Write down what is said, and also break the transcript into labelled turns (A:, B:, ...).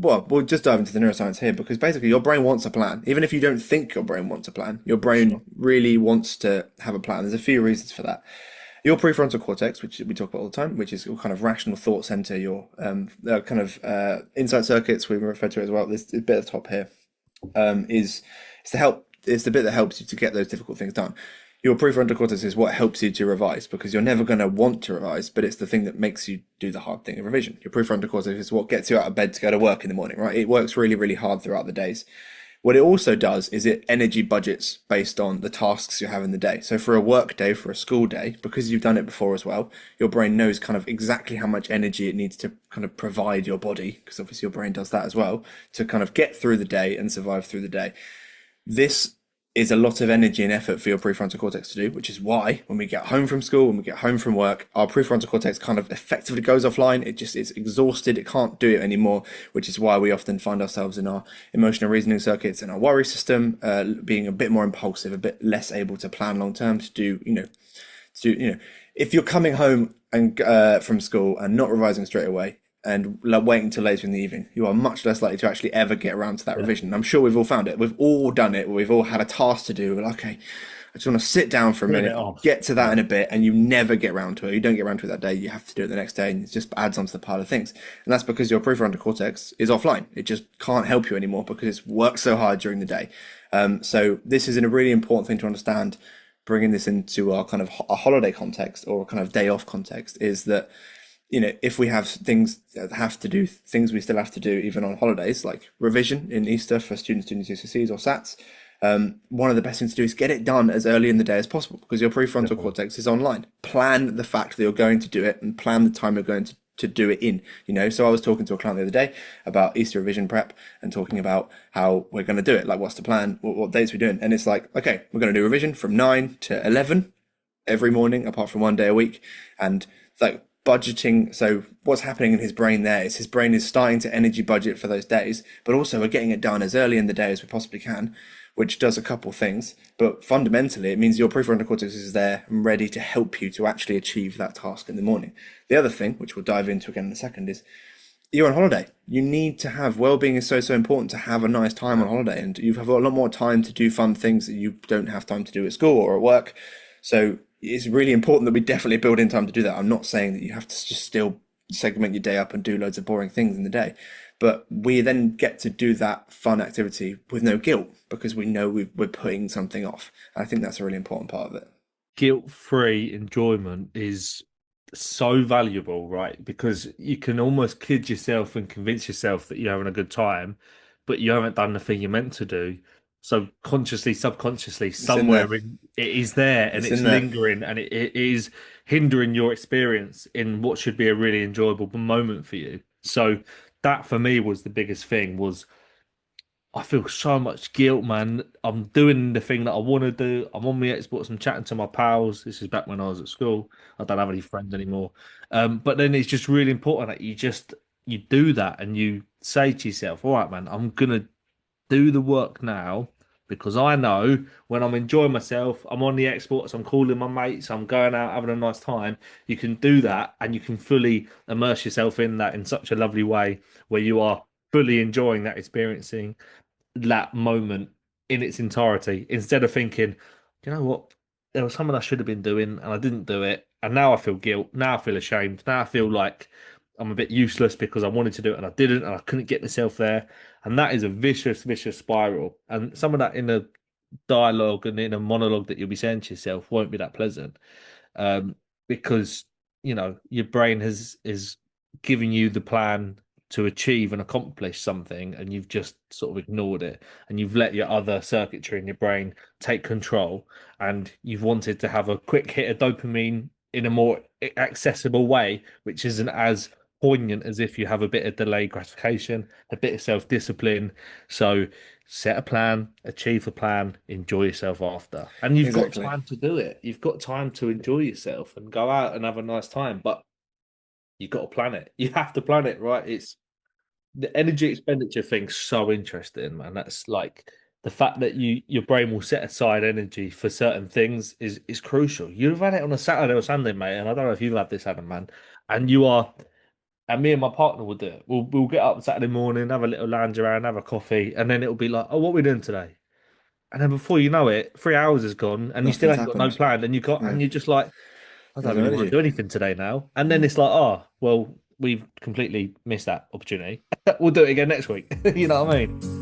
A: well, we'll just dive into the neuroscience here because basically your brain wants a plan. Even if you don't think your brain wants a plan, your brain
B: Sure.
A: really wants to have a plan. There's a few reasons for that. Your prefrontal cortex, which we talk about all the time, which is your kind of rational thought center, your kind of insight circuits, we refer to it as well. This bit at the top here is it's the help. It's the bit that helps you to get those difficult things done. Your prefrontal cortex is what helps you to revise because you're never going to want to revise, but it's the thing that makes you do the hard thing of revision. Your prefrontal cortex is what gets you out of bed to go to work in the morning, right? It works really, really hard throughout the days. What it also does is it energy budgets based on the tasks you have in the day. So for a work day, for a school day, because you've done it before as well, your brain knows kind of exactly how much energy it needs to kind of provide your body, because obviously your brain does that as well, to kind of get through the day and survive through the day. This is a lot of energy and effort for your prefrontal cortex to do, which is why when we get home from school, when we get home from work, our prefrontal cortex kind of effectively goes offline. It just is exhausted. It can't do it anymore, which is why we often find ourselves in our emotional reasoning circuits and our worry system, being a bit more impulsive, a bit less able to plan long term to do, if you're coming home and from school and not revising straight away, and like waiting until later in the evening, you are much less likely to actually ever get around to that
B: Yeah.
A: revision. I'm sure we've all found it. We've all done it. We've all had a task to do. We're like, okay, I just want to sit down for a
B: Putting
A: minute.
B: it
A: I'll
B: off.
A: get to that in a bit, and you never get around to it. You don't get around to it that day. You have to do it the next day, and it just adds onto the pile of things. And that's because your prefrontal cortex is offline. It just can't help you anymore because it's worked so hard during the day. So this is a really important thing to understand. Bringing this into our kind of a holiday context or a kind of day off context is that if we have things that have to do, things we still have to do even on holidays, like revision in Easter for students doing GCSEs or SATs, one of the best things to do is get it done as early in the day as possible because your prefrontal
B: Definitely.
A: cortex is online. Plan the fact that you're going to do it and plan the time you're going to do it in. So I was talking to a client the other day about Easter revision prep and talking about how we're going to do it. Like, what's the plan? What dates we're doing? And it's like, okay, we're going to do revision from 9 to 11 every morning, apart from one day a week. And like budgeting. So what's happening in his brain there is his brain is starting to energy budget for those days, but also we're getting it done as early in the day as we possibly can, which does a couple things. But fundamentally, it means your prefrontal cortex is there and ready to help you to actually achieve that task in the morning. The other thing, which we'll dive into again in a second, is you're on holiday. You need to have well-being is so important to have a nice time on holiday, and you have a lot more time to do fun things that you don't have time to do at school or at work. So it's really important that we definitely build in time to do that. I'm not saying that you have to just still segment your day up and do loads of boring things in the day, but we then get to do that fun activity with no guilt because we know we're putting something off. I think that's a really important part of it.
B: Guilt-free enjoyment is so valuable, right? Because you can almost kid yourself and convince yourself that you're having a good time, but you haven't done the thing you're meant to do. So consciously, subconsciously,
A: It's in there.
B: somewhere it is there and
A: It's
B: it's
A: in there.
B: lingering and it is hindering your experience in what should be a really enjoyable moment for you. So that for me was the biggest thing was I feel so much guilt, man. I'm doing the thing that I want to do. I'm on my Xbox. I'm chatting to my pals. This is back when I was at school. I don't have any friends anymore. But then it's just really important that you do that and you say to yourself, "All right, man, I'm gonna do the work now because I know when I'm enjoying myself, I'm on the Xbox, I'm calling my mates, I'm going out having a nice time. You can do that and you can fully immerse yourself in that in such a lovely way where you are fully enjoying that experiencing that moment in its entirety instead of thinking, you know what, there was something I should have been doing and I didn't do it, and now I feel guilt, now I feel ashamed, now I feel like I'm a bit useless because I wanted to do it and I didn't, and I couldn't get myself there, and that is a vicious, vicious spiral. And some of that in a dialogue and in a monologue that you'll be saying to yourself won't be that pleasant, um, because your brain has is giving you the plan to achieve and accomplish something, and you've just sort of ignored it, and you've let your other circuitry in your brain take control, and you've wanted to have a quick hit of dopamine in a more accessible way, which isn't as poignant as if you have a bit of delayed gratification, a bit of self-discipline. So set a plan, achieve the plan, enjoy yourself after. And you've got
A: Exactly.
B: time to do it. You've got time to enjoy yourself and go out and have a nice time, but you've got to plan it. You have to plan it, right? It's the energy expenditure thing's so interesting, man. That's like the fact that your brain will set aside energy for certain things is crucial. You've had it on a Saturday or Sunday, mate, and I don't know if you've had this, Adam, man, and you are And me and my partner will do it. We'll get up Saturday morning, have a little lounge around, have a coffee, and then it'll be like, oh, what are we doing today? And then before you know it, 3 hours is gone, and you still
A: Nothing's
B: ain't got no
A: happened.
B: plan, and
A: No,
B: you're just like, I
A: there's
B: don't
A: no
B: really want to
A: energy.
B: do anything today now. And then
A: Mm.
B: it's like, oh, well, we've completely missed that opportunity. We'll do it again next week. You know what I mean?